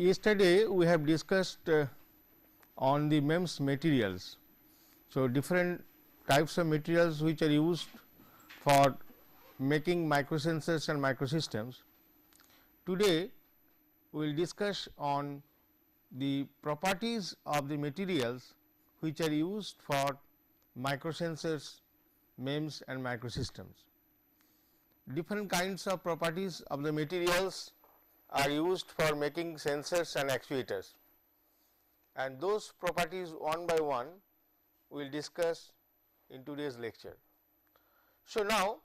yesterday we have discussed on the MEMS materials. So, different types of materials which are used for making microsensors and microsystems. Today we will discuss on the properties of the materials which are used for microsensors, MEMS and microsystems. Different kinds of properties of the materials are used for making sensors and actuators, and those properties one by one we will discuss in today's lecture. So, now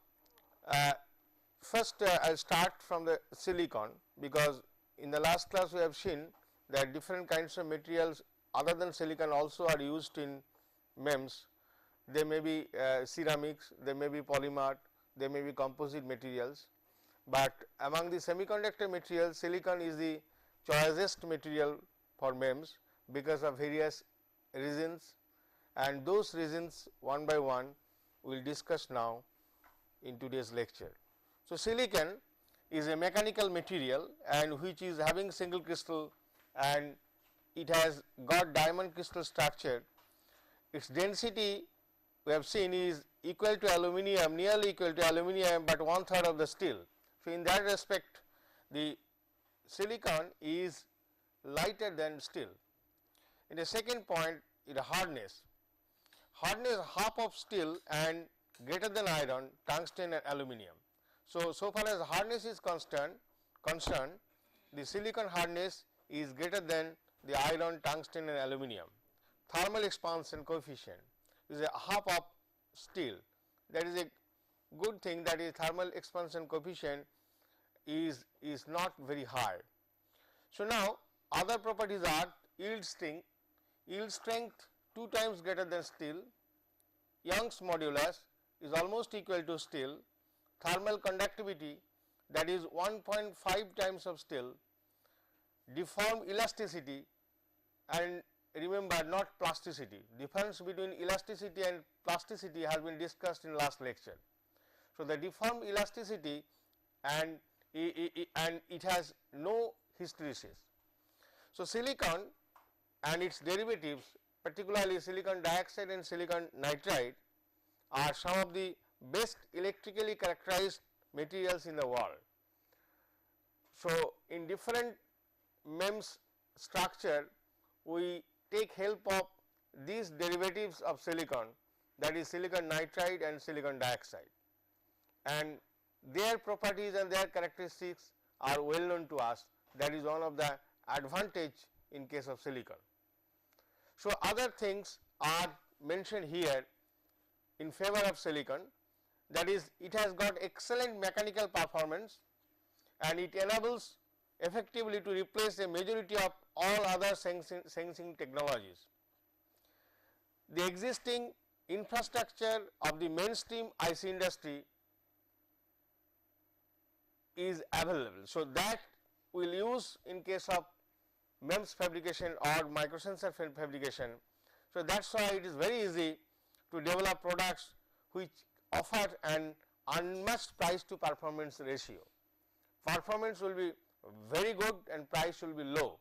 first I will start from the silicon, because in the last class we have seen that different kinds of materials other than silicon also are used in MEMS. They may be ceramics, they may be polymer, they may be composite materials, but among the semiconductor materials silicon is the choicest material for MEMS because of various reasons, and those reasons one by one we will discuss now in today's lecture. So, silicon is a mechanical material and which is having single crystal, and it has got diamond crystal structure. Its density we have seen is equal to aluminum, nearly equal to aluminum, but 1/3 of the steel. So, in that respect the silicon is lighter than steel. In the second point, it hardness. Hardness half of steel and greater than iron, tungsten and aluminum. So, so far as hardness is concerned, the silicon hardness is greater than the iron, tungsten and aluminum. Thermal expansion coefficient is a half of steel. That is a good thing, that is thermal expansion coefficient is not very high. So, now other properties are yield strength 2 times greater than steel, Young's modulus is almost equal to steel, thermal conductivity, that is 1.5 times of steel, deform elasticity, and remember not plasticity. Difference between elasticity and plasticity has been discussed in last lecture. So, the deform elasticity and it has no hysteresis. So, silicon and its derivatives, particularly silicon dioxide and silicon nitride, are some of the best electrically characterized materials in the world. So, in different MEMS structure we take help of these derivatives of silicon, that is silicon nitride and silicon dioxide, and their properties and their characteristics are well known to us. That is one of the advantage in case of silicon. So, other things are mentioned here in favor of silicon, that is it has got excellent mechanical performance and it enables effectively to replace the majority of all other sensing technologies. The existing infrastructure of the mainstream IC industry is available. So, that we will use in case of MEMS fabrication or microsensor fabrication. So, that is why it is very easy to develop products which offer an unmatched price to performance ratio. Performance will be very good and price will be low.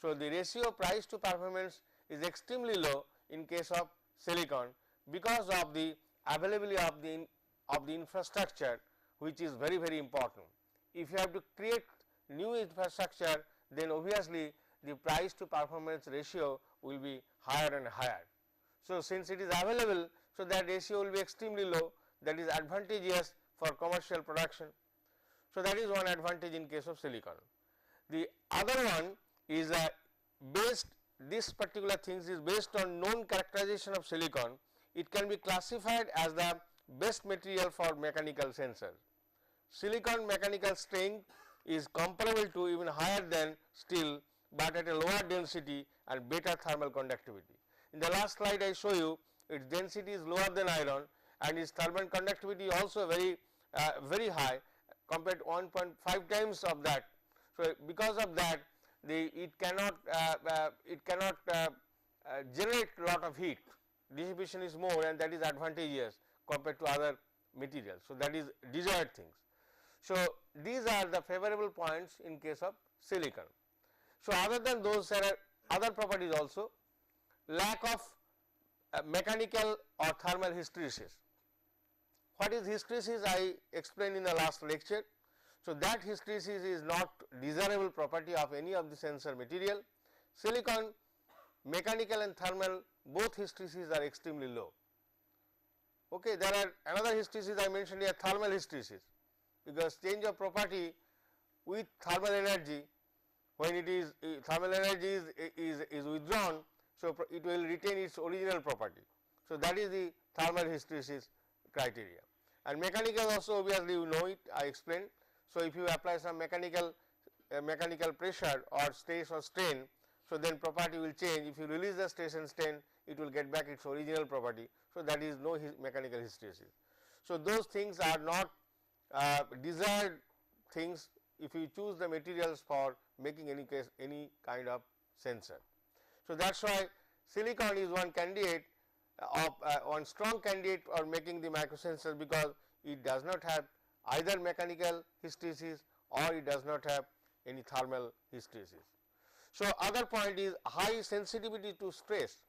So, the ratio price to performance is extremely low in case of silicon because of the availability of the infrastructure, which is very important. If you have to create new infrastructure, then obviously the price to performance ratio will be higher and higher. So, since it is available, so that ratio will be extremely low, that is advantageous for commercial production. So, that is one advantage in case of silicon. The other one is this particular things is based on known characterization of silicon. It can be classified as the best material for mechanical sensor. Silicon mechanical strength is comparable to even higher than steel, but at a lower density and better thermal conductivity. In the last slide I show you its density is lower than iron and its thermal conductivity also very high, compared to 1.5 times of that. So, because of that it cannot generate lot of heat, dissipation is more, and that is advantageous compared to other materials. So, that is desired things. So, these are the favorable points in case of silicon. So, other than those there are other properties also, lack of mechanical or thermal hysteresis. What is hysteresis? I explained in the last lecture. So, that hysteresis is not desirable property of any of the sensor material. Silicon mechanical and thermal both hysteresis are extremely low. Okay, there are another hysteresis I mentioned here, thermal hysteresis, because change of property with thermal energy, when it is thermal energy is withdrawn, so it will retain its original property. So, that is the thermal hysteresis criteria, and mechanical also obviously you know it, I explained. So, if you apply some mechanical pressure or stress or strain, so then property will change. If you release the stress and strain, it will get back its original property. So, that is no mechanical hysteresis. So, those things are not desired things if you choose the materials for making any kind of sensor. So, that is why silicon is one candidate of one strong candidate for making the microsensor, because it does not have either mechanical hysteresis or it does not have any thermal hysteresis. So, other point is high sensitivity to stress,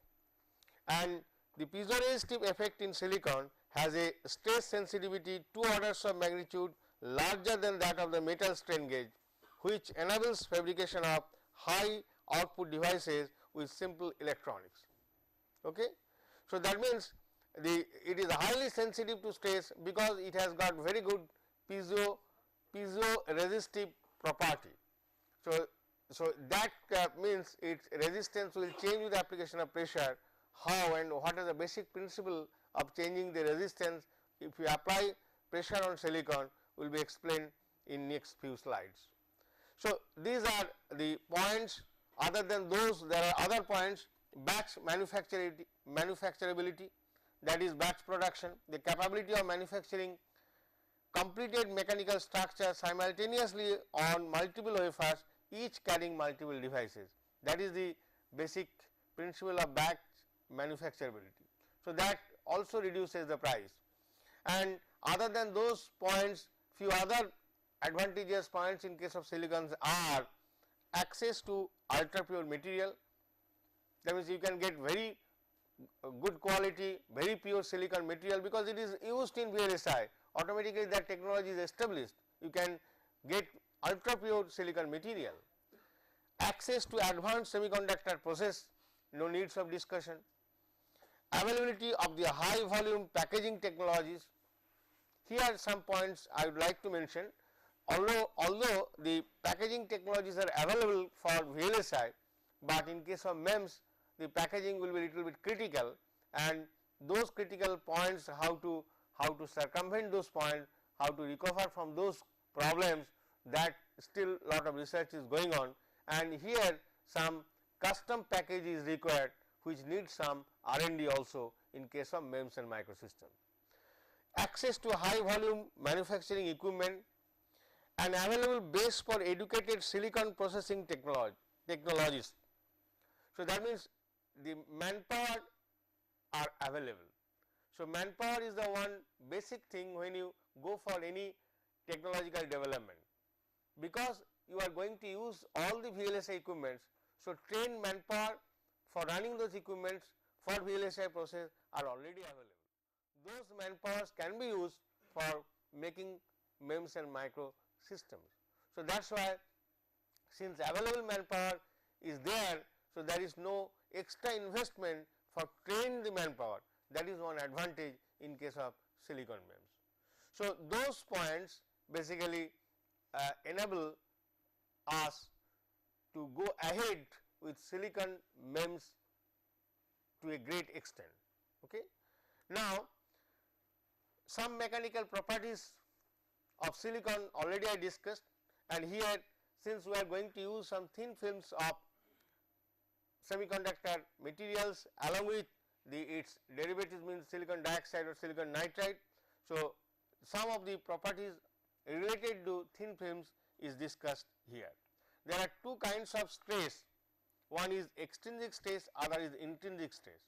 and the piezoresistive effect in silicon has a stress sensitivity 2 orders of magnitude larger than that of the metal strain gauge, which enables fabrication of high output devices with simple electronics. Okay. So, that means it is highly sensitive to stress because it has got very good piezoresistive property. So, that means its resistance will change with the application of pressure. How and what is the basic principle of changing the resistance if you apply pressure on silicon will be explained in next few slides. So, these are the points. Other than those, there are other points: batch manufacturability, that is batch production, the capability of manufacturing completed mechanical structure simultaneously on multiple wafers, each carrying multiple devices. That is the basic principle of batch manufacturability. So, that also reduces the price, and other than those points, few other advantageous points in case of silicons are access to ultra pure material. That means, you can get very good quality, very pure silicon material, because it is used in VLSI. Automatically that technology is established, you can get ultra pure silicon material. Access to advanced semiconductor process, no needs of discussion. Availability of the high volume packaging technologies. Here are some points I would like to mention. Although the packaging technologies are available for VLSI, but in case of MEMS the packaging will be little bit critical, and those critical points, how to circumvent those points, how to recover from those problems, that still lot of research is going on, and here some custom package is required which needs some R&D also in case of MEMS and microsystems. Access to high volume manufacturing equipment and available base for educated silicon processing technologies. So, that means the manpower are available. So, manpower is the one basic thing when you go for any technological development, because you are going to use all the VLSI equipments. So, trained manpower for running those equipments for VLSI process are already available. Those manpowers can be used for making MEMS and micro systems. So, that is why, since available manpower is there, so there is no extra investment for train the manpower. That is one advantage in case of silicon MEMS. So, those points basically enable us to go ahead with silicon MEMS to a great extent. Okay. Now, some mechanical properties of silicon already I discussed, and here since we are going to use some thin films of semiconductor materials along with its derivatives, means silicon dioxide or silicon nitride. So, some of the properties related to thin films is discussed here. There are two kinds of stress, one is extrinsic stress, other is intrinsic stress.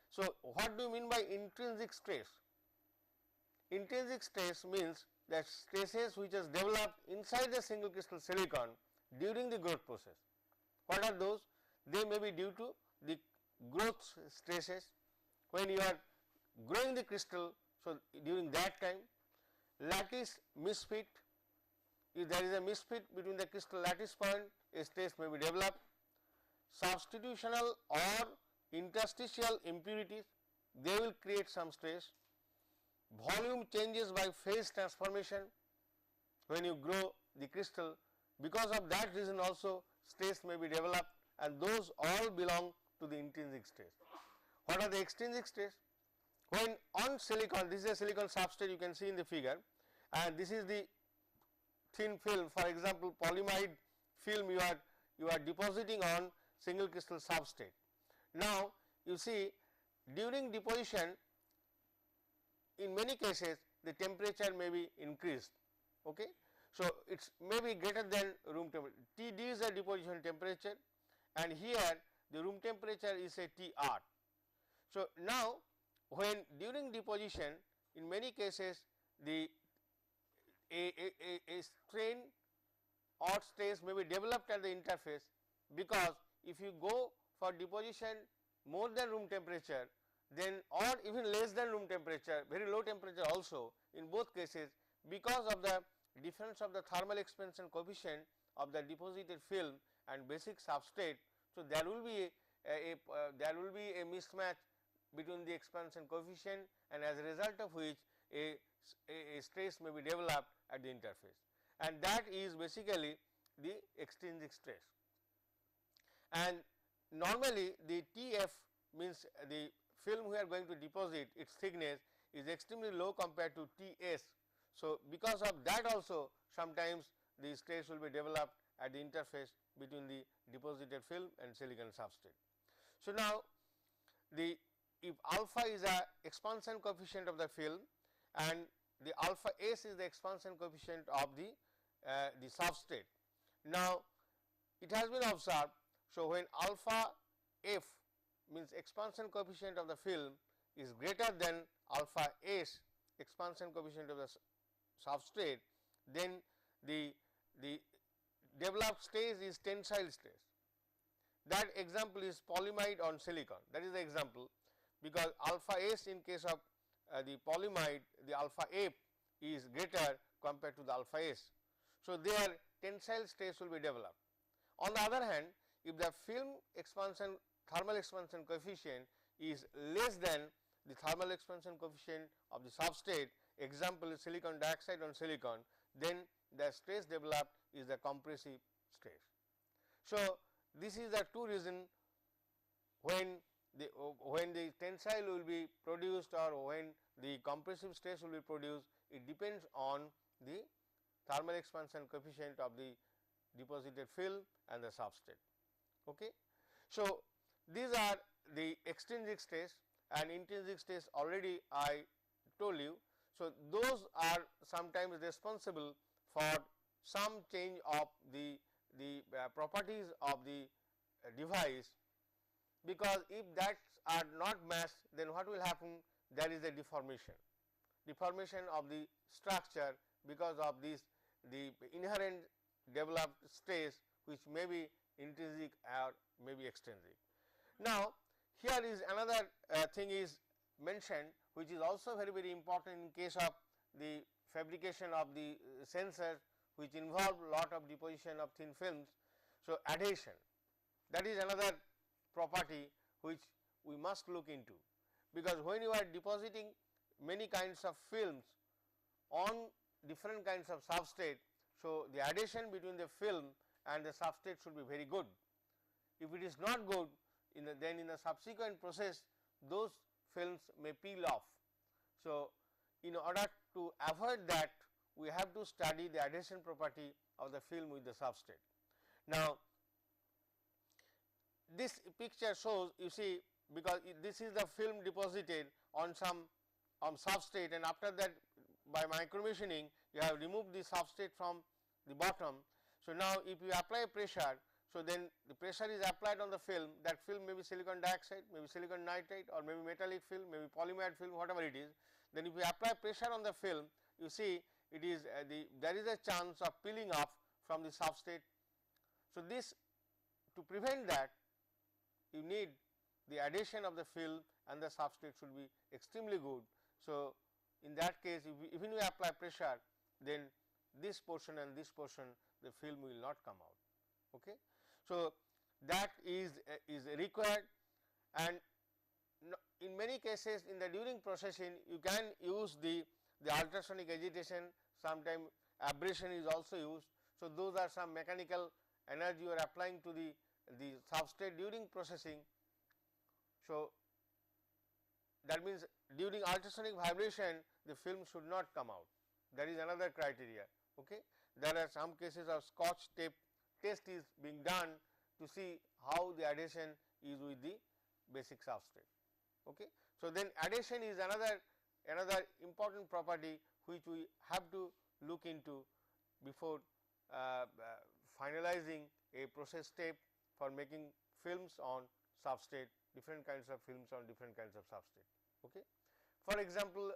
So, what do you mean by intrinsic stress? Intrinsic stress means that stresses which is developed inside the single crystal silicon during the growth process. What are those? They may be due to the growth stresses when you are growing the crystal. So, during that time lattice misfit, if there is a misfit between the crystal lattice point, a stress may be developed. Substitutional or interstitial impurities, they will create some stress. Volume changes by phase transformation when you grow the crystal, because of that reason also stress may be developed, and those all belong to the intrinsic stress. What are the extrinsic stress? When on silicon, this is a silicon substrate you can see in the figure, and this is the thin film, for example polyimide film you are depositing on single crystal substrate. Now, you see during deposition in many cases the temperature may be increased. Okay. So, it may be greater than room temperature. Td is the deposition temperature, and here the room temperature is a Tr. So, now when during deposition in many cases the a strain or stress may be developed at the interface, because if you go for deposition more than room temperature, then or even less than room temperature, very low temperature also, in both cases because of the difference of the thermal expansion coefficient of the deposited film and basic substrate. So, there will be a mismatch between the expansion coefficient, and as a result of which a stress may be developed at the interface, and that is basically the extrinsic stress. And normally the Tf means the film we are going to deposit, its thickness is extremely low compared to Ts. So, because of that also sometimes the stress will be developed at the interface between the deposited film and silicon substrate. So, now the if alpha is a expansion coefficient of the film and the alpha s is the expansion coefficient of the substrate. Now, it has been observed. So, when alpha f means expansion coefficient of the film is greater than alpha s expansion coefficient of the substrate, then the developed stress is tensile stress. That example is polyimide on silicon, that is the example, because alpha s in case of the polyimide, the alpha f is greater compared to the alpha s. So, there tensile stress will be developed. On the other hand, if the film expansion thermal expansion coefficient is less than the thermal expansion coefficient of the substrate, example is silicon dioxide on silicon, then the stress developed is the compressive stress. So, this is the two reason when the tensile will be produced or when the compressive stress will be produced, it depends on the thermal expansion coefficient of the deposited film and the substrate. Okay. So, these are the extrinsic stress and intrinsic stress already I told you. So, those are sometimes responsible for some change of the properties of the device, because if that are not matched, then what will happen? There is a deformation of the structure because of this the inherent developed stress, which may be intrinsic or may be extrinsic. Now, here is another thing is mentioned, which is also very important in case of the fabrication of the sensors, which involve lot of deposition of thin films. So, adhesion, that is another property which we must look into, because when you are depositing many kinds of films on different kinds of substrate, so the adhesion between the film and the substrate should be very good. If it is not good, then in the subsequent process those films may peel off. So, in order to avoid that, we have to study the adhesion property of the film with the substrate. Now, this picture shows, you see, because this is the film deposited on some substrate, and after that by micromachining you have removed the substrate from the bottom. So, now if you apply pressure, so then the pressure is applied on the film, that film may be silicon dioxide, maybe silicon nitride, or maybe metallic film, maybe polyimide film, whatever it is. Then if you apply pressure on the film, you see it is there is a chance of peeling off from the substrate. So, this to prevent that, you need the adhesion of the film and the substrate should be extremely good. So, in that case if even we apply pressure, then this portion and this portion the film will not come out. Okay. So, that is required, and in many cases in the during processing you can use the ultrasonic agitation, sometimes abrasion is also used. So, those are some mechanical energy you are applying to the substrate during processing. So, that means during ultrasonic vibration the film should not come out, that is another criteria. Okay. There are some cases of Scotch tape test is being done to see how the adhesion is with the basic substrate. Okay. So, then adhesion is another important property which we have to look into before finalizing a process step for making films on substrate, different kinds of films on different kinds of substrate. Okay. For example,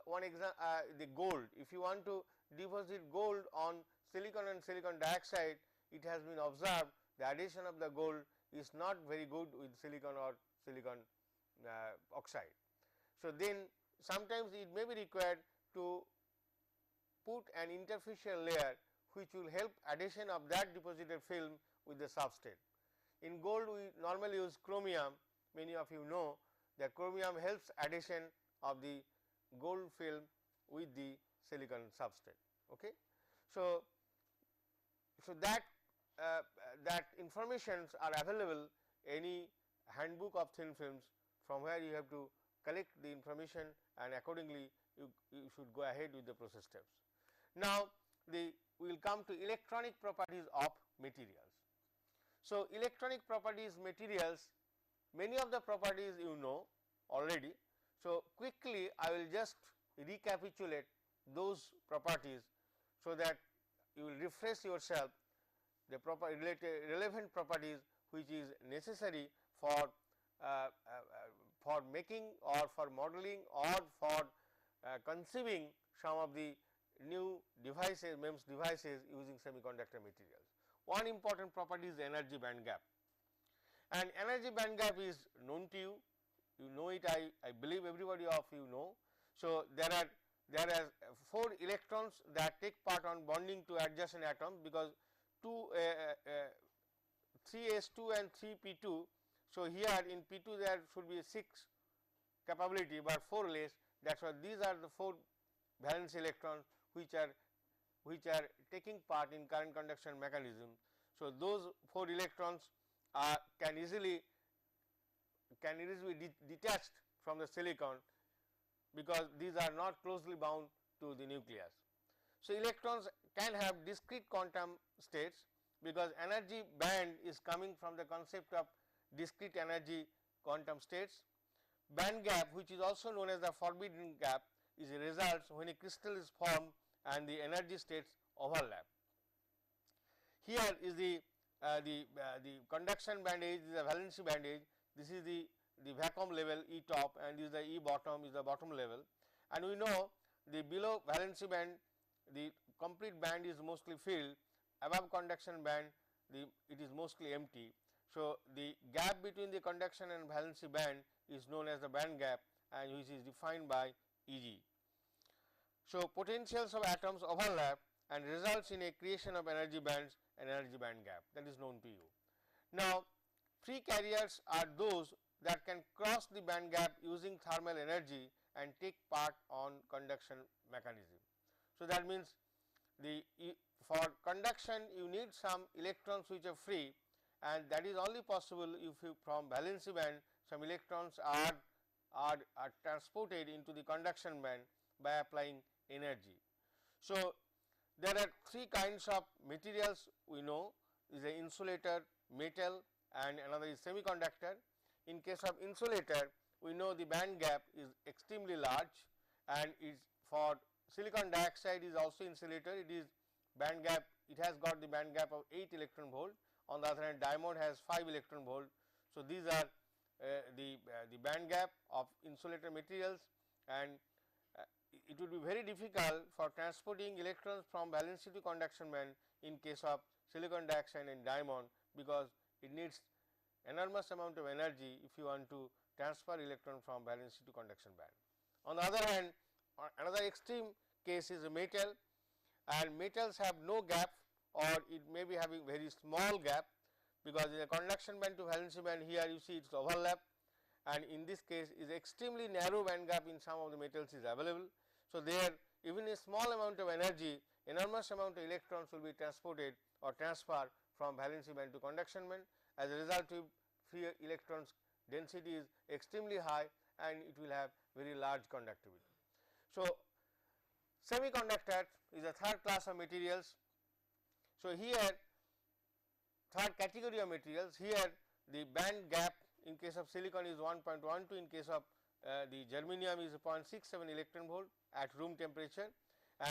the gold, if you want to deposit gold on silicon and silicon dioxide, it has been observed the adhesion of the gold is not very good with silicon or silicon oxide. So, then sometimes it may be required to put an interfacial layer which will help adhesion of that deposited film with the substrate. In gold we normally use chromium, many of you know that chromium helps adhesion of the gold film with the silicon substrate. Okay. So, that informations are available any handbook of thin films, from where you have to collect the information and accordingly you should go ahead with the process steps. Now, we will come to electronic properties of materials. So, electronic properties materials, many of the properties you know already. So, quickly I will just recapitulate those properties, so that you will refresh yourself the relevant properties which is necessary for making or for modeling or for conceiving some of the new devices, MEMS devices using semiconductor materials. One important property is energy band gap, and energy band gap is known to you. You know it, I believe everybody of you know. So, there are 4 electrons that take part on bonding to adjacent atoms, because 3s2 and 3p2. So, here in p2 there should be 6 capability, but 4 less, that is why these are the 4 valence electrons which are taking part in current conduction mechanism. So, those 4 electrons can easily be detached from the silicon, because these are not closely bound to the nucleus. So, electrons can have discrete quantum states, because energy band is coming from the concept of discrete energy quantum states. Band gap, which is also known as the forbidden gap, is a result when a crystal is formed and the energy states overlap. Here is the conduction band age, is the valency band age. This is the vacuum level E top, and this is the E bottom, is the bottom level. And we know the below valency band, the complete band is mostly filled, above conduction band it is mostly empty. So, the gap between the conduction and valency band is known as the band gap, and which is defined by Eg. So, potentials of atoms overlap and results in a creation of energy bands and energy band gap, that is known to you. Now, free carriers are those that can cross the band gap using thermal energy and take part on conduction mechanism. So, that means for conduction you need some electrons which are free, and that is only possible if you from valency band some electrons are transported into the conduction band by applying energy. So, there are 3 kinds of materials we know, is a insulator, metal, and another is semiconductor. In case of insulator, we know the band gap is extremely large, and is for silicon dioxide is also insulator, it is band gap, it has got the band gap of 8 electron volt. On the other hand, diamond has 5 electron volt. So, these are the band gap of insulator materials, and it would be very difficult for transporting electrons from valency to conduction band in case of silicon dioxide and diamond, because it needs enormous amount of energy if you want to transfer electron from valency to conduction band. On the other hand, another extreme case is a metal, and metals have no gap or it may be having very small gap, because in a conduction band to valency band here you see it is overlap, and in this case is extremely narrow band gap in some of the metals is available. So, there even a small amount of energy, enormous amount of electrons will be transported or transferred from valency band to conduction band. As a result, free electrons density is extremely high and it will have very large conductivity. So, semiconductor is a third class of materials. So, here third category of materials, here the band gap in case of silicon is 1.12, in case of the germanium is 0.67 electron volt at room temperature,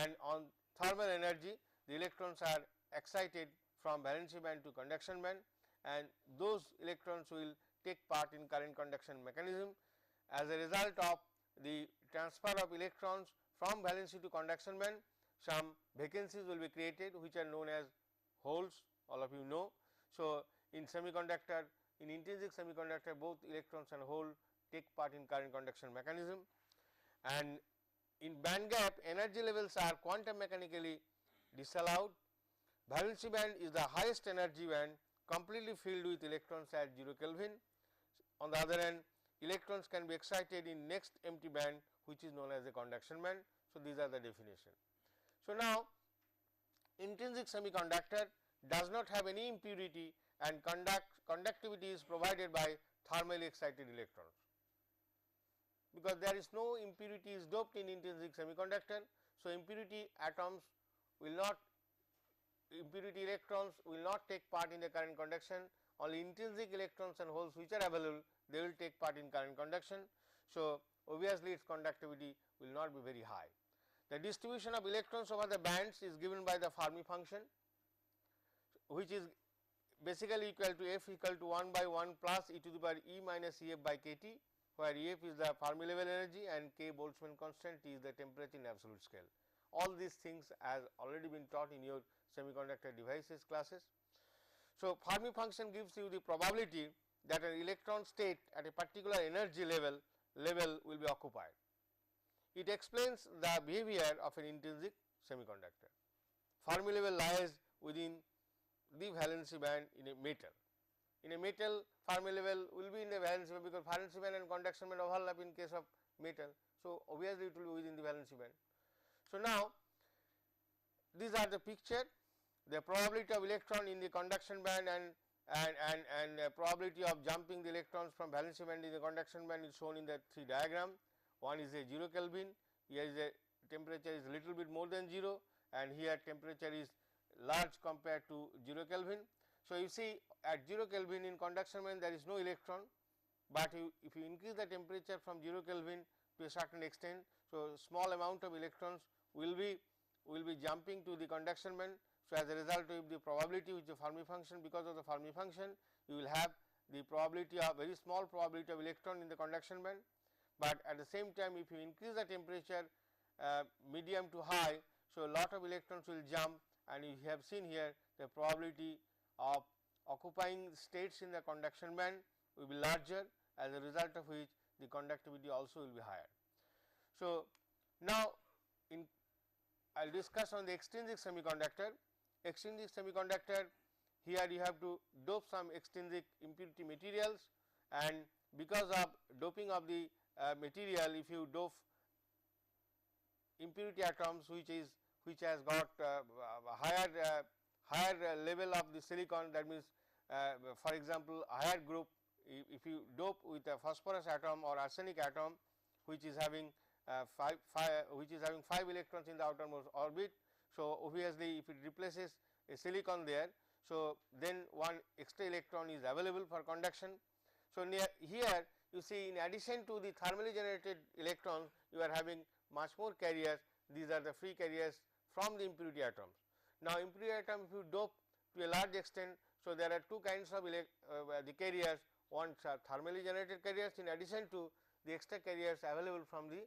and on thermal energy the electrons are excited from valency band to conduction band, and those electrons will take part in current conduction mechanism. As a result of the transfer of electrons from valency to conduction band, some vacancies will be created which are known as holes, all of you know. So, in semiconductor, in intrinsic semiconductor, both electrons and hole take part in current conduction mechanism, and in band gap energy levels are quantum mechanically disallowed. Valency band is the highest energy band, completely filled with electrons at 0 Kelvin. On the other hand, electrons can be excited in next empty band which is known as the conduction band. So, these are the definition. So, now intrinsic semiconductor does not have any impurity and conductivity is provided by thermally excited electrons, because there is no impurity is doped in intrinsic semiconductor. So, impurity atoms will not, impurity electrons will not take part in the current conduction, only intrinsic electrons and holes which are available they will take part in current conduction. So, obviously, its conductivity will not be very high. The distribution of electrons over the bands is given by the Fermi function, which is basically equal to F equal to 1 by 1 plus e to the power E minus E f by k T, where E f is the Fermi level energy and k Boltzmann constant, T is the temperature in absolute scale. All these things has already been taught in your semiconductor devices classes. So, Fermi function gives you the probability that an electron state at a particular energy level will be occupied. It explains the behavior of an intrinsic semiconductor. Fermi level lies within the valency band in a metal. In a metal, Fermi level will be in the valency band, because valency band and conduction band overlap in case of metal. So, obviously, it will be within the valency band. So, now these are the picture, the probability of electron in the conduction band and probability of jumping the electrons from valency band in the conduction band is shown in the 3 diagram. One is a 0 Kelvin, here is a temperature is little bit more than 0, and here temperature is large compared to 0 Kelvin. So, you see at 0 Kelvin in conduction band there is no electron, but if you increase the temperature from 0 Kelvin to a certain extent, so small amount of electrons will be jumping to the conduction band. So, as a result of the probability which is a Fermi function, because of the Fermi function you will have the probability of very small probability of electron in the conduction band, but at the same time if you increase the temperature medium to high, so a lot of electrons will jump, and you have seen here the probability of occupying states in the conduction band will be larger, as a result of which the conductivity also will be higher. So, now I will discuss on the extrinsic semiconductor. Extrinsic semiconductor, here you have to dope some extrinsic impurity materials, and because of doping of the material, if you dope impurity atoms which has got higher level of the silicon, that means for example, higher group, if you dope with a phosphorus atom or arsenic atom which is having 5 electrons in the outermost orbit. So, obviously, if it replaces a silicon there, so then one extra electron is available for conduction. So, here you see, in addition to the thermally generated electrons, you are having much more carriers. These are the free carriers from the impurity atoms. Now, impurity atom if you dope to a large extent, so there are two kinds of the carriers. One are thermally generated carriers, in addition to the extra carriers available from the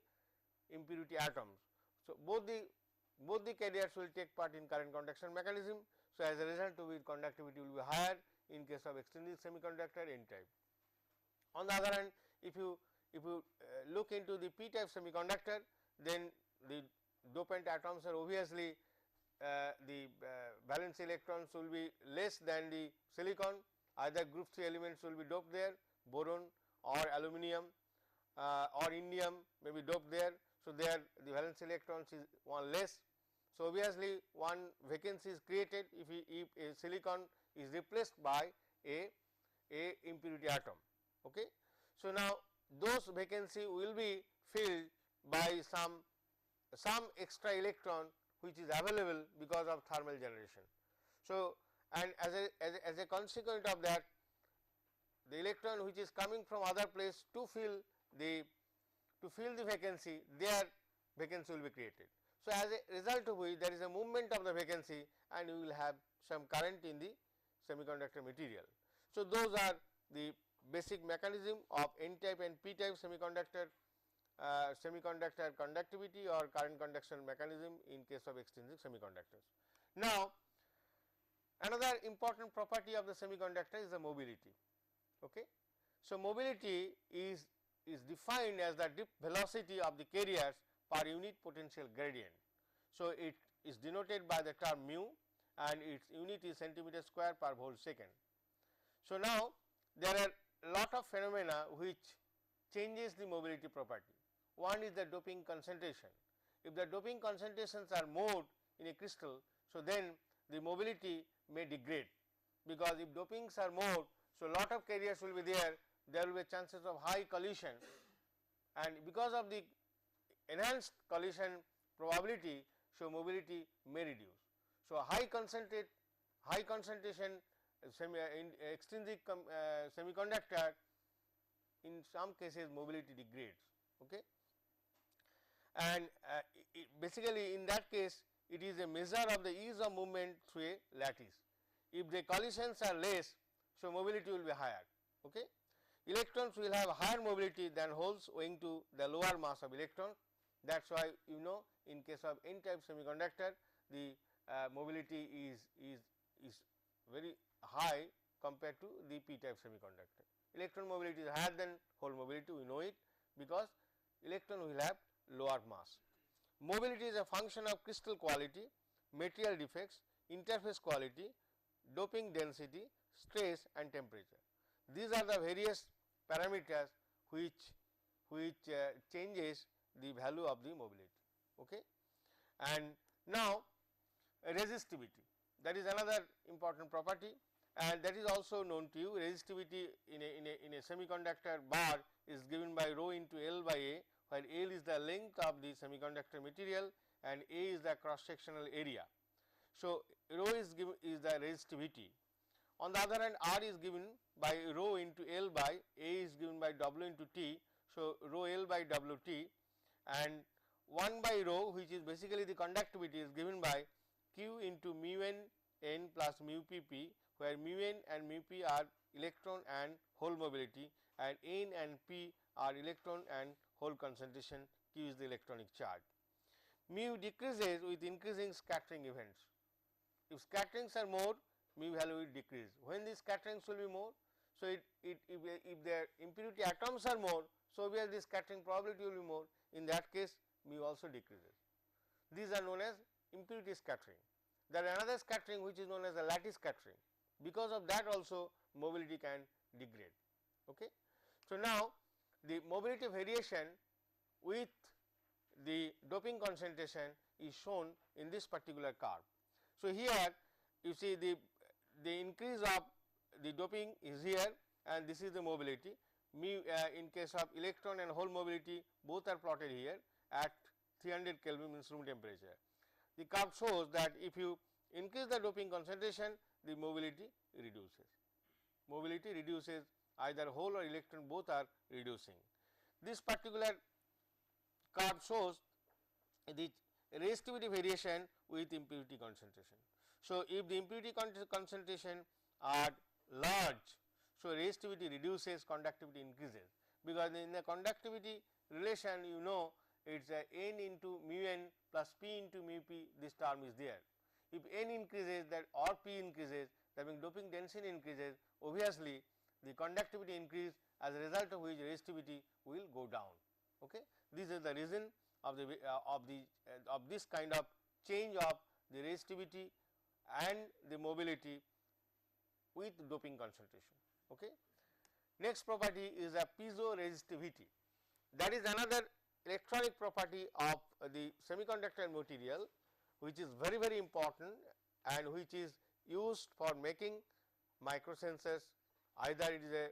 impurity atoms. So, both the carriers will take part in current conduction mechanism. So, as a result of which conductivity will be higher in case of extrinsic semiconductor N type. On the other hand, if you look into the p type semiconductor, then the dopant atoms are obviously the valence electrons will be less than the silicon, either group 3 elements will be doped there, boron or aluminum or indium may be doped there. So, there the valence electrons is one less. So, obviously, one vacancy is created if a silicon is replaced by a impurity atom. Okay. So, now those vacancy will be filled by some extra electron which is available because of thermal generation. So, and as a consequence of that, the electron which is coming from other place to fill the vacancy, their vacancy will be created. So, as a result of which there is a movement of the vacancy and you will have some current in the semiconductor material. So, those are the basic mechanism of N type and P type semiconductor conductivity or current conduction mechanism in case of extrinsic semiconductors. Now, another important property of the semiconductor is the mobility. Okay. So, mobility is defined as the dip velocity of the carriers per unit potential gradient. So, it is denoted by the term mu and its unit is centimeter square per volt second. So, now there are lot of phenomena which changes the mobility property. One is the doping concentration. If the doping concentrations are more in a crystal, so then the mobility may degrade, because if dopings are more, so lot of carriers will be there will be chances of high collision, and because of the enhanced collision probability, so mobility may reduce. So, high concentration extrinsic semiconductor, in some cases mobility degrades. Okay. And basically in that case it is a measure of the ease of movement through a lattice. If the collisions are less, so mobility will be higher. Okay. Electrons will have higher mobility than holes owing to the lower mass of electrons. That is why in case of N type semiconductor, the mobility is very high compared to the P type semiconductor. Electron mobility is higher than hole mobility, we know it, because electron will have lower mass. Mobility is a function of crystal quality, material defects, interface quality, doping density, stress and temperature. These are the various parameters which changes the value of the mobility. Okay. And now, resistivity, that is another important property, and that is also known to you. Resistivity in a semiconductor bar is given by rho into L by A, where L is the length of the semiconductor material and A is the cross sectional area. So, rho is the resistivity. On the other hand, R is given by rho into L by A is given by W into T. So, rho L by W T, and 1 by rho, which is basically the conductivity, is given by Q into mu n plus mu p, where mu n and mu p are electron and hole mobility, and n and p are electron and hole concentration, Q is the electronic charge. Mu decreases with increasing scattering events. If scatterings are more, mu value will decrease. When these scatterings will be more, so if their impurity atoms are more, so obviously the scattering probability will be more. In that case, mu also decreases. These are known as impurity scattering. There is another scattering which is known as the lattice scattering. Because of that also mobility can degrade. Okay. So, now the mobility variation with the doping concentration is shown in this particular curve. So, here you see the increase of the doping is here, and this is the mobility. Mu in case of electron and hole mobility, both are plotted here at 300 Kelvin, means room temperature. The curve shows that if you increase the doping concentration, the mobility reduces. Mobility reduces, either hole or electron both are reducing. This particular curve shows the resistivity variation with impurity concentration. So, if the impurity concentration are large, so resistivity reduces, conductivity increases, because in the conductivity relation it is n into mu n plus p into mu p, this term is there. If n increases that or p increases, that means doping density increases, obviously the conductivity increase, as a result of which resistivity will go down. Okay. This is the reason of the of this kind of change of the resistivity and the mobility with doping concentration. Okay. Next property is a piezoresistivity. That is another electronic property of the semiconductor material, which is very, very important and which is used for making microsensors. Either it is a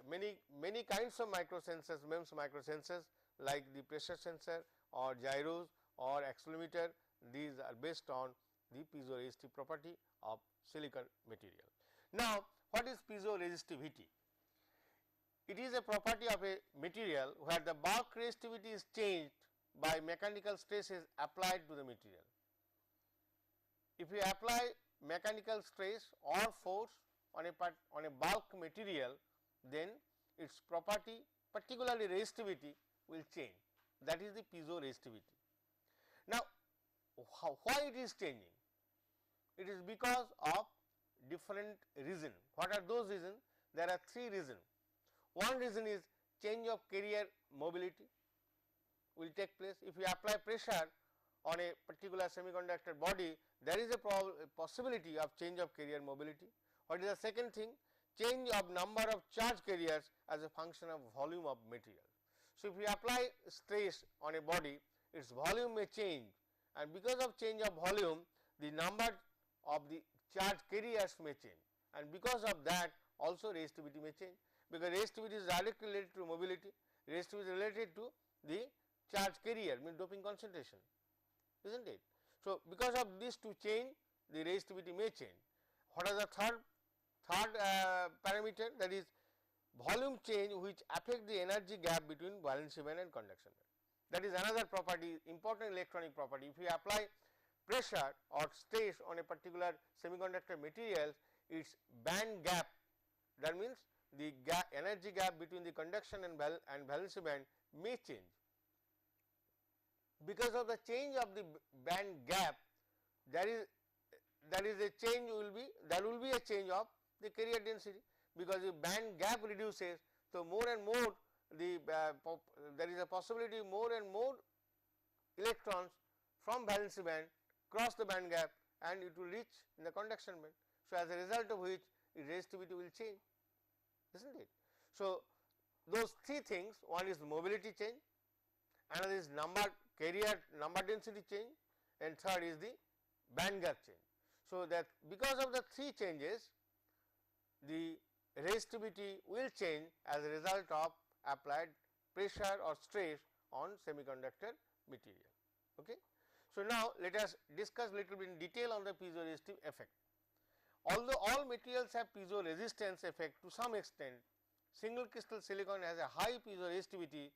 many kinds of microsensors, MEMS microsensors, like the pressure sensor or gyros or accelerometer. These are based on the piezoresistive property of silicon material. Now, what is piezoresistivity? It is a property of a material where the bulk resistivity is changed by mechanical stresses applied to the material. If you apply mechanical stress or force on a bulk material, then its property, particularly resistivity, will change. That is the piezoresistivity. Now, why it is changing? It is because of different reasons. What are those reasons? There are three reasons. One reason is change of carrier mobility will take place. If you apply pressure on a particular semiconductor body, there is a possibility of change of carrier mobility. What is the second thing? Change of number of charge carriers as a function of volume of material. So, if you apply stress on a body, its volume may change, and because of change of volume, the number of the charge carriers may change, and because of that also resistivity may change, because resistivity is directly related to mobility, resistivity is related to the charge carrier, means doping concentration, is not it. So, because of this to change, the resistivity may change. What is the third parameter? That is volume change, which affect the energy gap between valency band and conduction band. That is another property, important electronic property. If you apply pressure or stress on a particular semiconductor material, its band gap, that means the energy gap between the conduction and valency band may change. Because of the change of the band gap, there is a change will be a change of the carrier density, because the band gap reduces. So, more and more there is a possibility more and more electrons from valency band cross the band gap and it will reach in the conduction band. So, as a result of which resistivity will change, is not it. So, those three things, one is mobility change, another is carrier number density change, and third is the band gap change. So, that because of the three changes, the resistivity will change as a result of applied pressure or stress on semiconductor material. Okay. So, now let us discuss little bit in detail on the piezoresistive effect. Although all materials have piezoresistance effect to some extent, single crystal silicon has a high piezoresistivity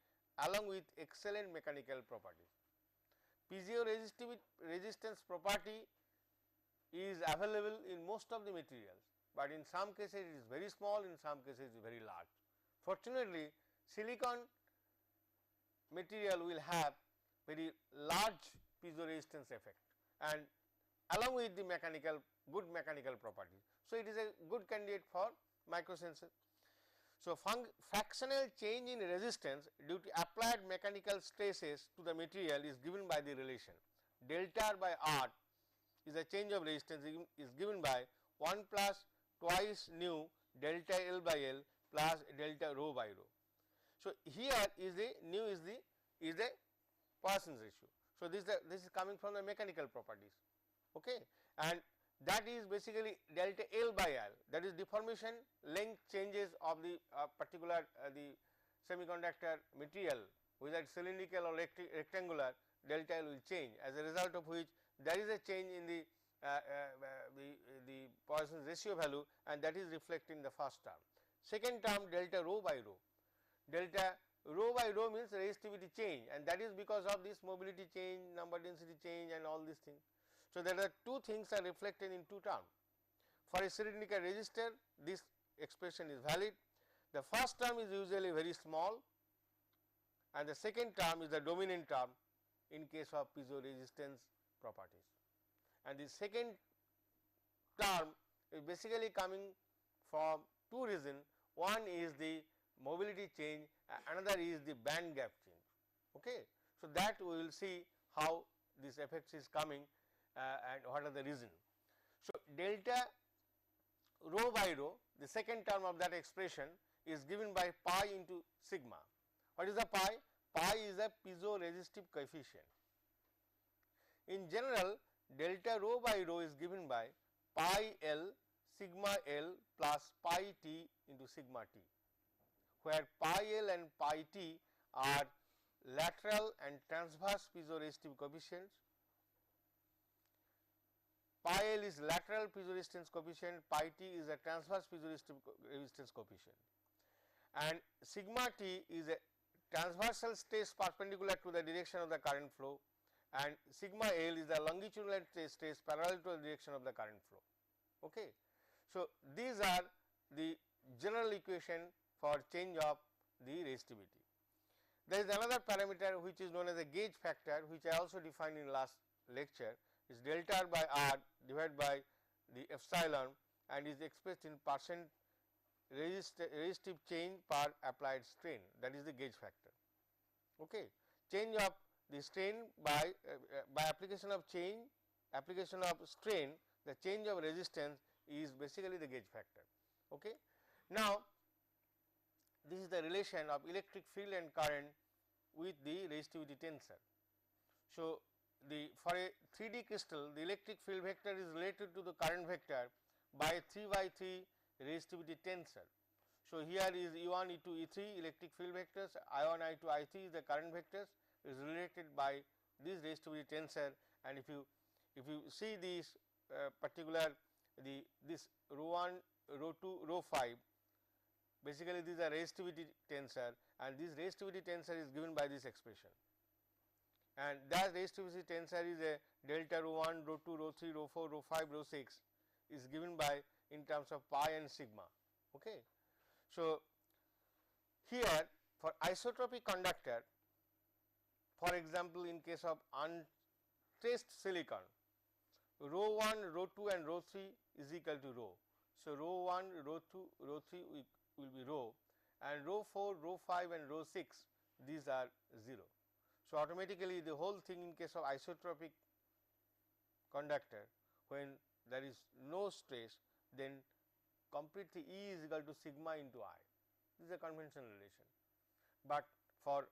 along with excellent mechanical properties. Piezoresistance property is available in most of the materials, but in some cases it is very small, in some cases it is very large. Fortunately, silicon material will have very large piezoresistance effect and along with the good mechanical properties. So, it is a good candidate for microsensor. So, fractional change in resistance due to applied mechanical stresses to the material is given by the relation delta R by R is a change of resistance is given by 1 plus twice nu delta L by L plus delta rho by rho. So, here is the nu is the Poisson's ratio. So, this is coming from the mechanical properties, okay, and that is basically delta L by L, that is deformation length changes of the particular the semiconductor material, whether cylindrical or rectangular, delta L will change, as a result of which there is a change in the Poisson's ratio value, and that is reflected in the first term. Second term delta rho by rho, delta rho by rho means resistivity change, and that is because of this mobility change, number density change and all these things. So, there are two things are reflected in two terms. For a cylindrical resistor, this expression is valid. The first term is usually very small and the second term is the dominant term in case of piezoresistance properties, and the second term is basically coming from two reasons. One is the mobility change, another is the band gap change. Okay. So, that we will see how this effects is coming and what are the reason. So, delta rho by rho, the second term of that expression is given by pi into sigma. What is the pi? Pi is a piezoresistive coefficient. In general, delta rho by rho is given by pi L sigma L plus pi T into sigma T, where pi L and pi T are lateral and transverse piezoresistive coefficients. Pi L is lateral piezoresistance coefficient, pi T is a transverse piezoresistive resistance coefficient, and sigma T is a transversal stress perpendicular to the direction of the current flow, and sigma L is the longitudinal stress parallel to the direction of the current flow. Okay. So, these are the general equation for change of the resistivity. There is another parameter which is known as a gauge factor, which I also defined in last lecture, is delta R by R divided by the epsilon and is expressed in percent resistive change per applied strain, that is the gauge factor. Okay. Change of the strain by application of strain, the change of resistance is basically the gauge factor. Okay. Now, this is the relation of electric field and current with the resistivity tensor. So, for a 3D crystal, the electric field vector is related to the current vector by 3 by 3 resistivity tensor. So, here is E1, E2, E3 electric field vectors, I1, I2, I3 is the current vectors is related by this resistivity tensor, and if you see this particular this rho 1, rho 2, rho 5, basically these are resistivity tensor, and this resistivity tensor is given by this expression, and that resistivity tensor is a delta rho 1, rho 2, rho 3, rho 4, rho 5, rho 6 is given by in terms of pi and sigma. Okay. So, here for isotropic conductor, for example, in case of untraced silicon, rho 1, rho 2 and rho 3 is equal to rho. So, rho 1, rho 2, rho 3 will be rho, and rho 4, rho 5 and rho 6 these are 0. So, automatically the whole thing in case of isotropic conductor, when there is no stress, then completely E is equal to sigma into I. This is a conventional relation, but for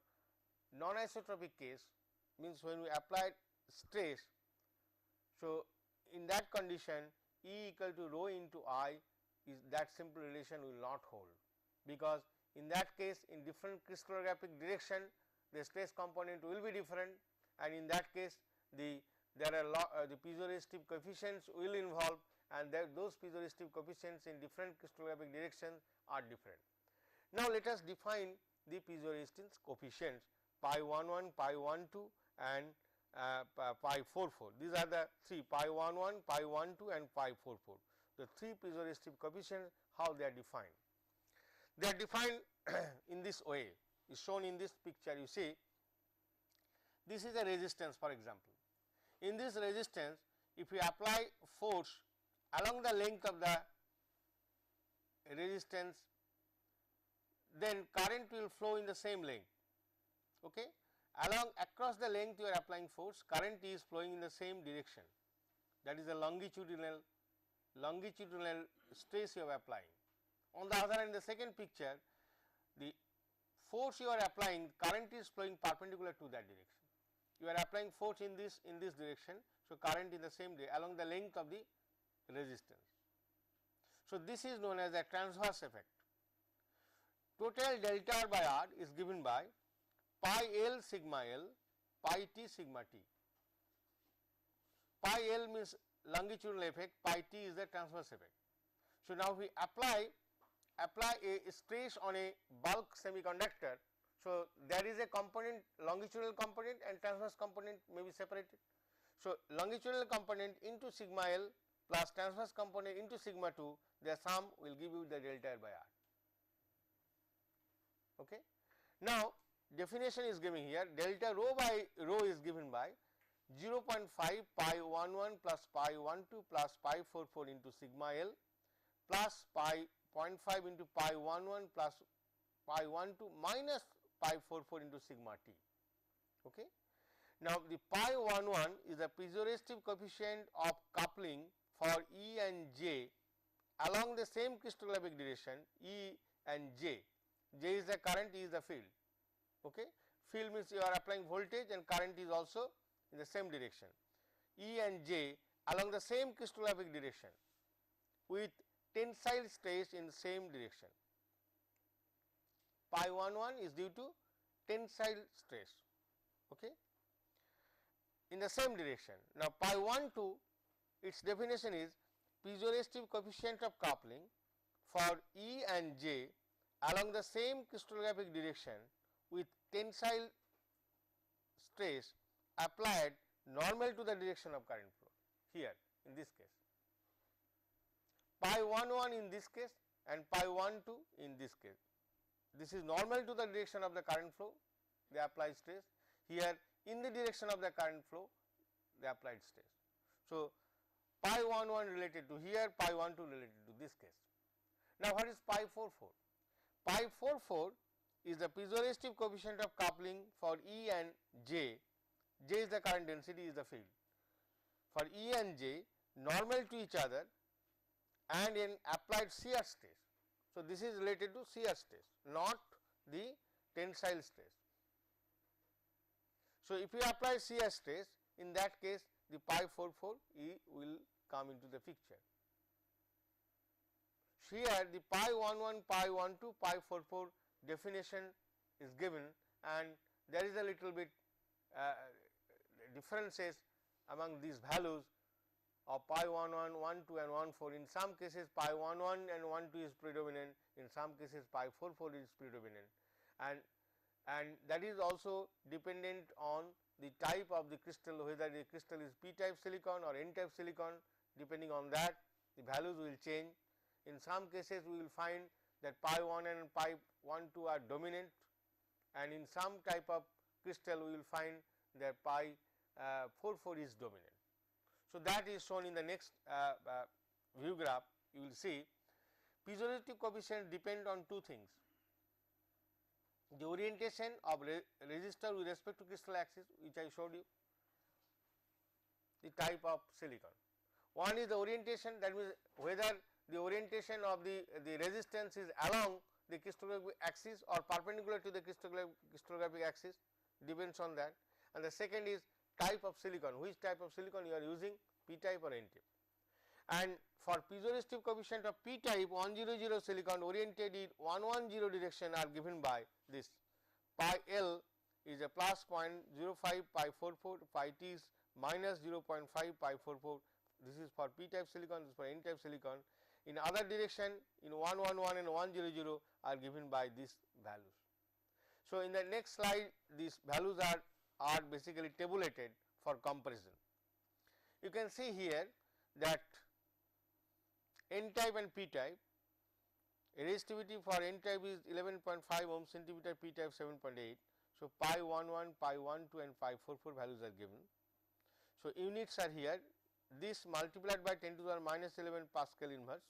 non-isotropic case, means when we apply stress. So, in that condition E equal to rho into I is that simple relation will not hold, because in that case in different crystallographic direction the stress component will be different, and in that case there are the piezoresistive coefficients will involve, and those piezoresistive coefficients in different crystallographic directions are different. Now, let us define the piezoresistance coefficients pi 11, pi 12 and pi 44. These are the three, pi 11, pi 12 and pi 44. The three piezoresistive coefficients, how they are defined. They are defined in this way, is shown in this picture. You see, this is a resistance, for example. In this resistance, if we apply force along the length of the resistance, then current will flow in the same length. Okay. Across the length you are applying force, current is flowing in the same direction, that is a longitudinal stress you are applying. On the other hand, the second picture, the force you are applying, current is flowing perpendicular to that direction. You are applying force in this direction. So, current in the same way along the length of the resistance. So, this is known as a transverse effect. Total delta R by R is given by pi L sigma L, pi T sigma T. Pi L means longitudinal effect, pi T is the transverse effect. So, now we apply a stress on a bulk semiconductor. So, there is a component, longitudinal component and transverse component may be separated. So, longitudinal component into sigma L plus transverse component into sigma 2, their sum will give you the delta R by R. Okay. Now, definition is given here, delta rho by rho is given by 0.5 pi 11 plus pi 12 plus pi 44 into sigma L plus pi 0.5 into pi 11 plus pi 12 minus pi 44 into sigma t. Okay. Now, the pi 11 is the piezoresistive coefficient of coupling for E and J along the same crystallographic direction E and J. J is the current, E is the field. Okay. Field means you are applying voltage and current is also in the same direction. E and J along the same crystallographic direction with tensile stress in the same direction. Pi 11 is due to tensile stress. Okay. In the same direction. Now, pi 12 its definition is piezoresistive coefficient of coupling for E and J along the same crystallographic direction with tensile stress applied normal to the direction of current flow here in this case. Pi 11 in this case and pi 12 in this case. This is normal to the direction of the current flow, they apply stress. Here in the direction of the current flow, they applied stress. So, pi 11 related to here, pi 12 related to this case. Now, what is pi 44? Pi 44 is the piezoresistive coefficient of coupling for E and J. J is the current density, is the field. For E and J normal to each other and in applied shear stress. So, this is related to shear stress, not the tensile stress. So, if you apply shear stress, in that case the pi 44 E will come into the picture. Here the pi 11, pi 12, pi 44 definition is given and there is a little bit differences among these values of pi 11, 12 and 14. In some cases pi 11 and 12 is predominant, in some cases pi 44 is predominant, and that is also dependent on the type of the crystal, whether the crystal is p type silicon or n type silicon. Depending on that the values will change. In some cases we will find that pi 1 and pi 12 are dominant, and in some type of crystal we will find that pi 44 is dominant. So, that is shown in the next view graph. You will see piezoresistive coefficient depend on two things: the orientation of resistor with respect to crystal axis, which I showed you, the type of silicon. One is the orientation, that means whether the orientation of the resistance is along the crystallographic axis or perpendicular to the crystallographic axis, depends on that. And the second is type of silicon, which type of silicon you are using, p type or n type. And for piezoresistive coefficient of p type, 100 silicon oriented in 110 direction are given by this. Pi L is a plus 0.05 pi 44, pi T is minus 0.5 pi 44. This is for p type silicon, this is for n type silicon. In other direction, in 111 and 100 are given by these values. So, in the next slide these values are basically tabulated for comparison. You can see here that n type and p type, resistivity for n type is 11.5 ohm centimeter, p type 7.8. So, pi 11, pi 12 and pi 44 values are given. So, units are here, this multiplied by 10 to the power minus 11 Pascal inverse,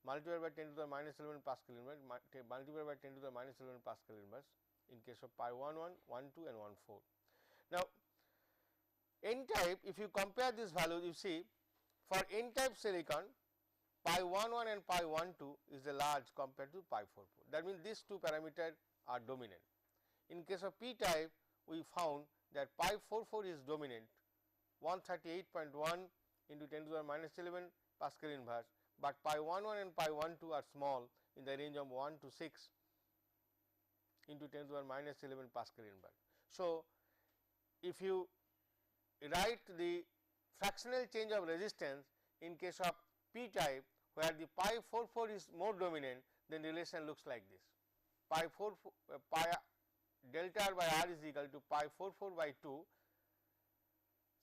multiplied by 10 to the power minus 11 Pascal inverse, multiplied by 10 to the power minus 11 Pascal inverse in case of pi 11, 12 and 14. Now, n type, if you compare these values, you see for n type silicon pi 11 and pi 12 is a large compared to pi 44. That means, these two parameters are dominant. In case of p type, we found that pi 44 is dominant, 138.1 into 10 to the power minus 11 Pascal inverse, but pi 11 and pi 12 are small in the range of 1 to 6 into 10 to the power minus 11 Pascal inverse. So, if you write the fractional change of resistance in case of p type, where the pi 44 is more dominant, then relation looks like this: pi delta R by R is equal to pi 44 by 2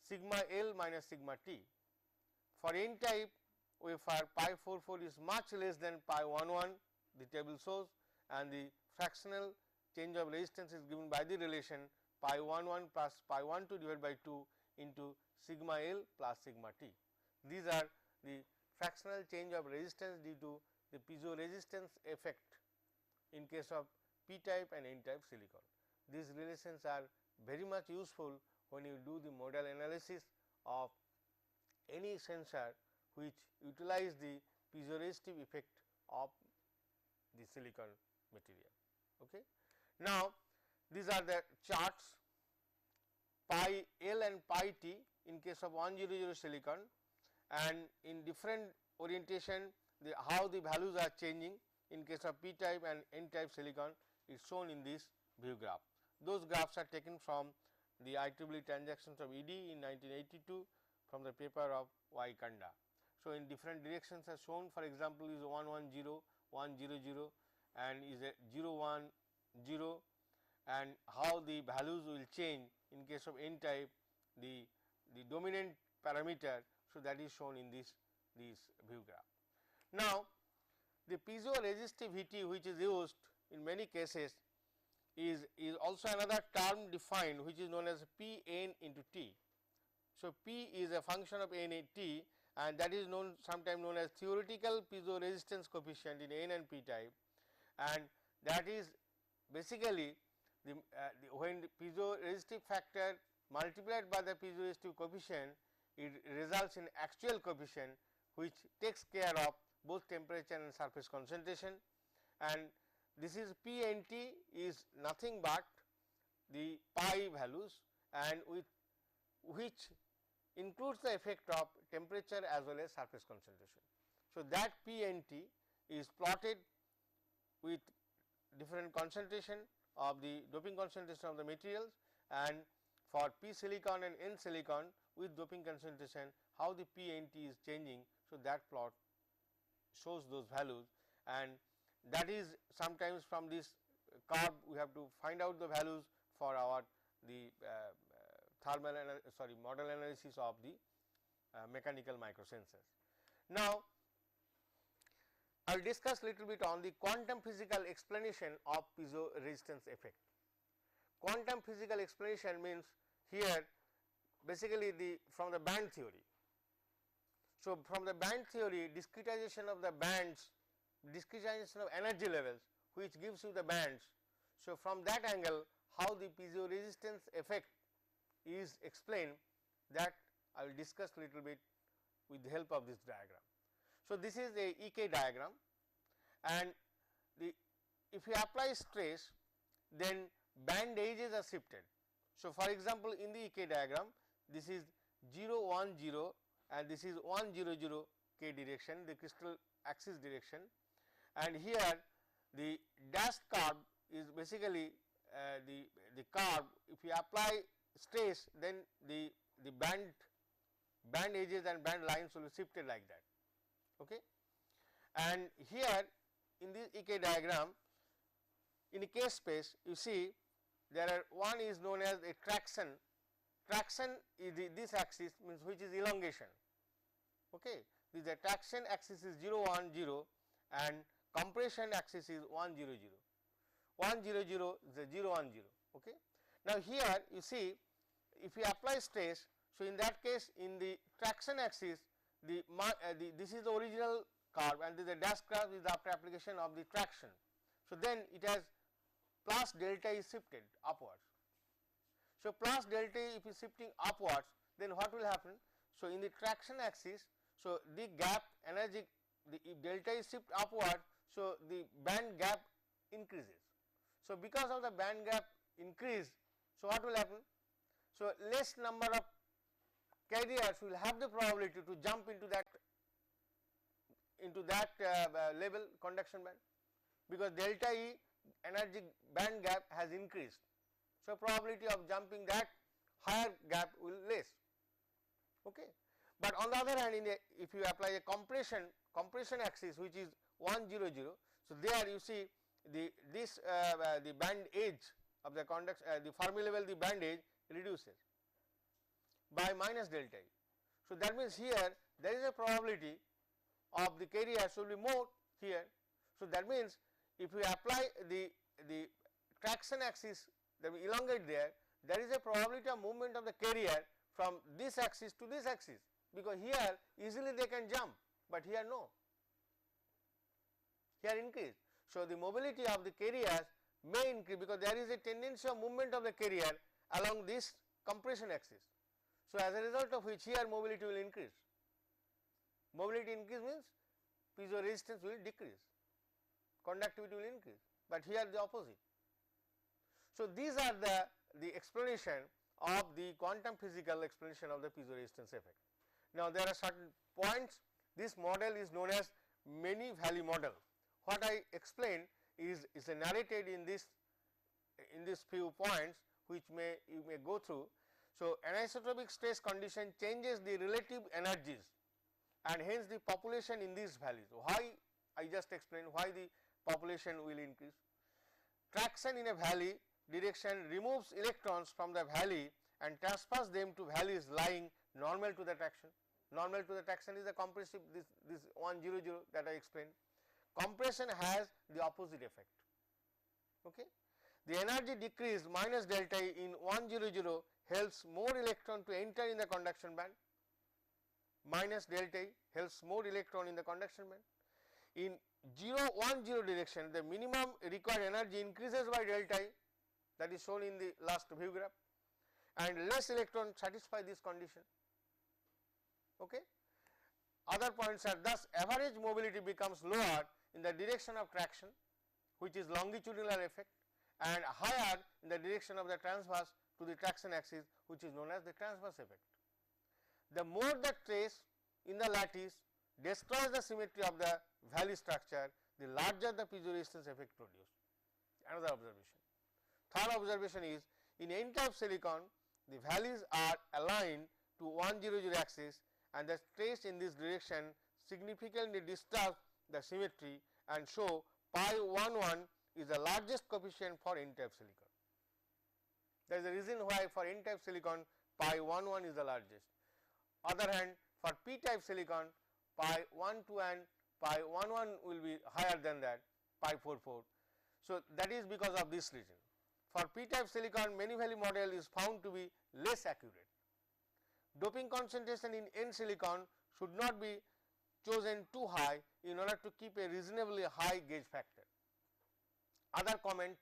sigma L minus sigma T. For n type, where pi 44 is much less than pi 11, the table shows, and the fractional change of resistance is given by the relation pi 11 plus pi 12 divided by 2 into sigma L plus sigma T. These are the fractional change of resistance due to the piezoresistance effect in case of p type and n type silicon. These relations are very much useful when you do the model analysis of any sensor which utilize the piezoresistive effect of the silicon material. Okay. Now, these are the charts pi L and pi T in case of 100 silicon, and in different orientation how the values are changing in case of p type and n type silicon is shown in this view graph. Those graphs are taken from the IEEE transactions of ED in 1982 from the paper of Y. Kanda. So, in different directions are shown, for example, is 110, 100 and is a 010, and how the values will change in case of n type, the dominant parameter. So, that is shown in this view graph. Now, the piezoresistivity which is used in many cases is also another term defined, which is known as P n into T. So, P is a function of n and T, and that is sometimes known as theoretical piezoresistance coefficient in n and p type, and that is basically when the piezoresistive factor multiplied by the piezoresistive coefficient, it results in actual coefficient which takes care of both temperature and surface concentration, and this is P n T is nothing but the pi values, and with which includes the effect of temperature as well as surface concentration. So, that P n T is plotted with different concentration of the doping concentration of the materials, and for p silicon and n silicon with doping concentration how the P n T is changing. So, that plot shows those values, and that is sometimes from this curve we have to find out the values for our model analysis of the mechanical microsensors. Now, I will discuss little bit on the quantum physical explanation of piezoresistance effect. Quantum physical explanation means here basically from the band theory. So, from the band theory, discretization of the bands, discretization of energy levels which gives you the bands. So, from that angle how the piezoresistance effect is explained, that I will discuss little bit with the help of this diagram. So, this is a EK diagram, and if you apply stress, then band edges are shifted. So, for example, in the EK diagram this is 0 1 0 and this is 1 0 0 k direction, the crystal axis direction, and here the dashed curve is basically the curve. If you apply stress, then the band edges and band lines will be shifted like that. Okay. And here in this EK diagram, in a case space you see there are one is known as a traction. Traction is this axis, means which is elongation. Okay. The traction axis is 0 1 0 and compression axis is 1 0 0. 1 0 0 is the 0 1 0. Okay. Now, here you see if you apply stress, so in that case in the traction axis this is the original curve and the dash curve is after application of the traction. So, then it has plus delta is shifted upwards. So, plus delta if is shifting upwards, then what will happen? So, in the traction axis, so the gap energy, if delta is shift upward, so the band gap increases. So, because of the band gap increase, so what will happen? So, less number of carriers will have the probability to jump into that level conduction band, because delta E energy band gap has increased. So, probability of jumping that higher gap will less. Okay. But on the other hand, if you apply a compression axis which is 1 0 0, so there you see the band edge of the the Fermi level, the band edge reduces by minus delta E. So, that means here there is a probability of the carriers will be more here. So, that means if you apply the traction axis, that will elongate there is a probability of movement of the carrier from this axis to this axis, because here easily they can jump, but here no. here increase. So, the mobility of the carriers may increase because there is a tendency of movement of the carrier along this compression axis. So, as a result of which here mobility will increase. Mobility increase means piezo resistance will decrease, conductivity will increase, but here the opposite. So, these are the explanation of the quantum physical explanation of the piezoresistance effect. Now, there are certain points. This model is known as many valley model. What I explained is narrated in this few points, which you may go through. So, anisotropic stress condition changes the relative energies and hence the population in these valleys. Why I just explained why the population will increase. Traction in a valley direction removes electrons from the valley and transfers them to valleys lying normal to the traction. Normal to the traction is the compressive, this 100 that I explained. Compression has the opposite effect. Okay. The energy decrease minus delta E in 100 helps more electron to enter in the conduction band, minus delta E helps more electron in the conduction band. In 010 direction, the minimum required energy increases by delta E, that is shown in the last view graph, and less electron satisfy this condition. Okay. Other points are thus average mobility becomes lower in the direction of traction, which is longitudinal effect, and higher in the direction of the transverse to the traction axis, which is known as the transverse effect. The more the trace in the lattice destroys the symmetry of the valley structure, the larger the piezoresistance effect produced. Another observation. Third observation is, in N type silicon, the valleys are aligned to 100 axis and the trace in this direction significantly disturbs the symmetry, and so pi 11 is the largest coefficient for N type silicon. There is a reason why for N type silicon pi 11 is the largest. Other hand, for P type silicon pi 12 and pi 11 will be higher than that, pi 44. So, that is because of this reason. For P type silicon, many valley model is found to be less accurate. Doping concentration in N silicon should not be chosen too high in order to keep a reasonably high gauge factor. Other comment,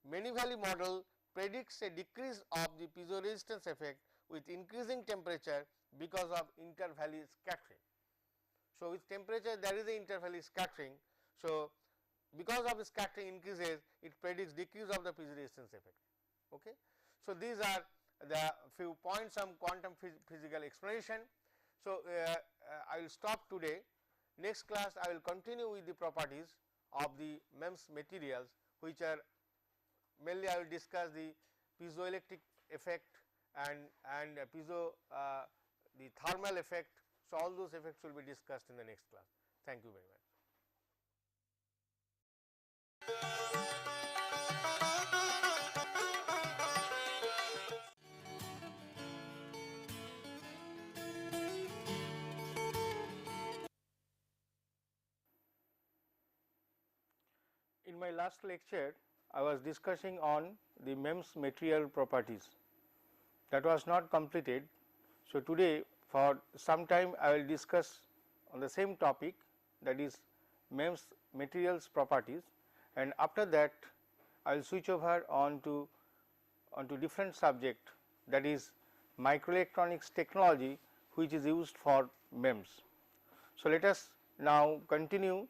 many valley model predicts a decrease of the piezoresistance effect with increasing temperature because of inter-valley scattering. So, with temperature there is a inter-valley scattering. So, because of the scattering increases, it predicts decrease of the piezoresistance effect. Okay. So, these are the few points on quantum physical explanation. So, I will stop today. Next class I will continue with the properties of the MEMS materials, which are mainly I will discuss the piezoelectric effect and the thermal effect. So, all those effects will be discussed in the next class. Thank you very much. In my last lecture, I was discussing on the MEMS material properties. That was not completed. So, today for some time I will discuss on the same topic, that is MEMS materials properties, and after that I will switch over on to different subject, that is microelectronics technology, which is used for MEMS. So, let us now continue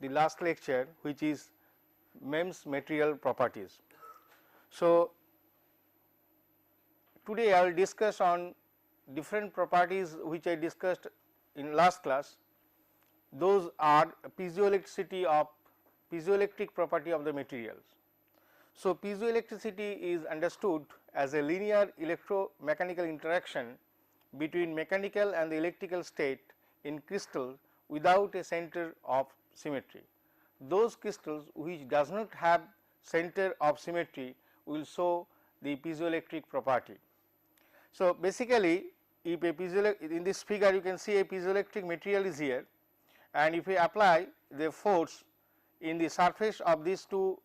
the last lecture, which is MEMS material properties. So, today I will discuss on different properties which I discussed in last class. Those are piezoelectric property of the materials. So, piezoelectricity is understood as a linear electromechanical interaction between mechanical and the electrical state in crystal without a center of symmetry. Those crystals which does not have center of symmetry will show the piezoelectric property. So, basically if a in this figure you can see a piezoelectric material is here, and if we apply the force in the surface of these two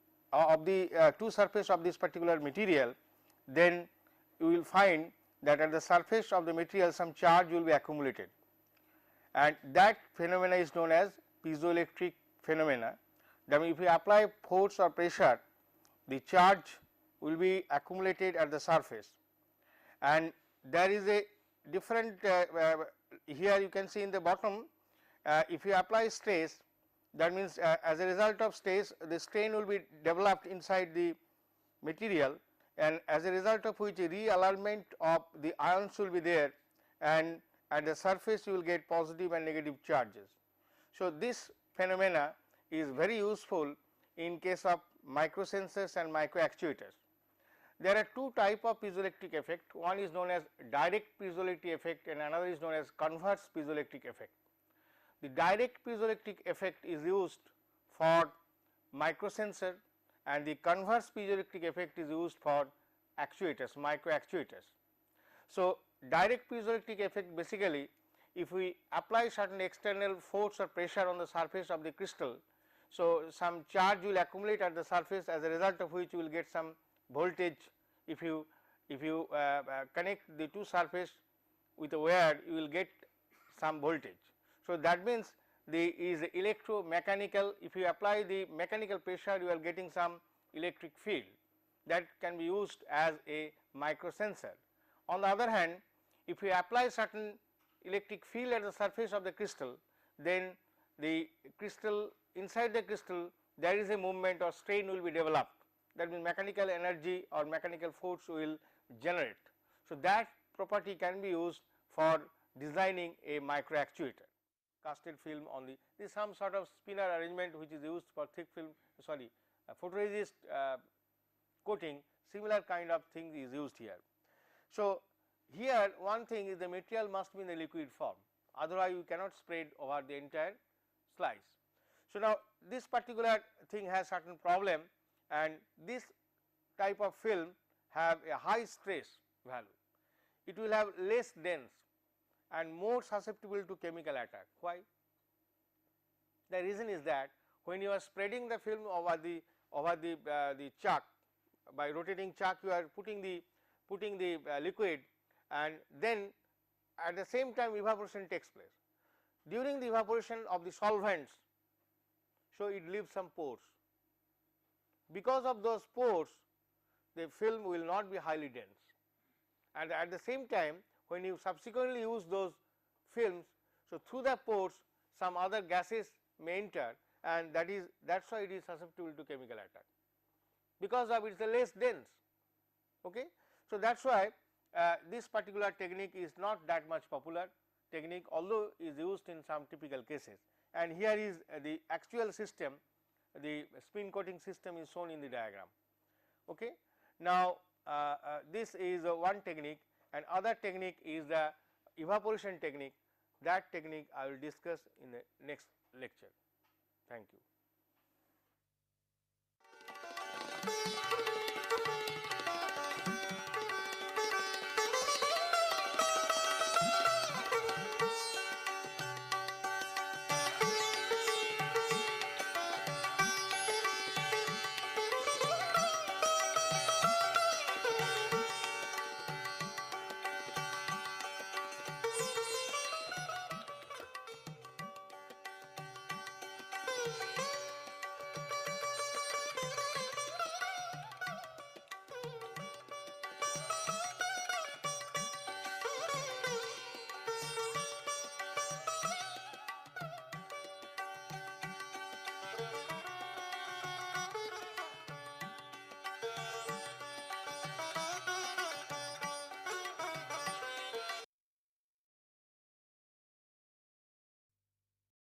surface of this particular material, then you will find that at the surface of the material some charge will be accumulated, and that phenomena is known as piezoelectric phenomena, That means, if you apply force or pressure, the charge will be accumulated at the surface, and there is a different here you can see in the bottom, if you apply stress, that means as a result of stress the strain will be developed inside the material, and as a result of which a realignment of the ions will be there, and at the surface you will get positive and negative charges. So, this phenomena is very useful in case of microsensors and microactuators. There are two type of piezoelectric effect, one is known as direct piezoelectric effect and another is known as converse piezoelectric effect. The direct piezoelectric effect is used for microsensor and the converse piezoelectric effect is used for actuators, microactuators. So, direct piezoelectric effect basically, if we apply certain external force or pressure on the surface of the crystal, so some charge will accumulate at the surface, as a result of which you will get some voltage. If you connect the two surface with a wire, you will get some voltage. So, that means the is electromechanical, if you apply the mechanical pressure you are getting some electric field that can be used as a microsensor. On the other hand, if you apply certain electric field at the surface of the crystal, then the crystal, inside the crystal there is a movement or strain will be developed, that means mechanical energy or mechanical force will generate. So, that property can be used for designing a microactuator. Casted film on the, this is some sort of spinner arrangement which is used for thick film, sorry, photoresist coating, similar kind of thing is used here. So, here one thing is the material must be in the liquid form, otherwise you cannot spread over the entire slice. So, now this particular thing has certain problem, and this type of film have a high stress value, it will have less dense and more susceptible to chemical attack. Why? The reason is that when you are spreading the film over the chuck, by rotating chuck you are putting the liquid, and then at the same time evaporation takes place. During the evaporation of the solvents, so it leaves some pores. Because of those pores, the film will not be highly dense, and at the same time when you subsequently use those films, so through the pores some other gases may enter, and that is why it is susceptible to chemical attack, because of it is less dense. Okay. So, that is why this particular technique is not that much popular technique, although is used in some typical cases, and here is the actual system, the spin coating system is shown in the diagram. Okay. Now, this is one technique, and other technique is the evaporation technique. That technique I will discuss in the next lecture. Thank you.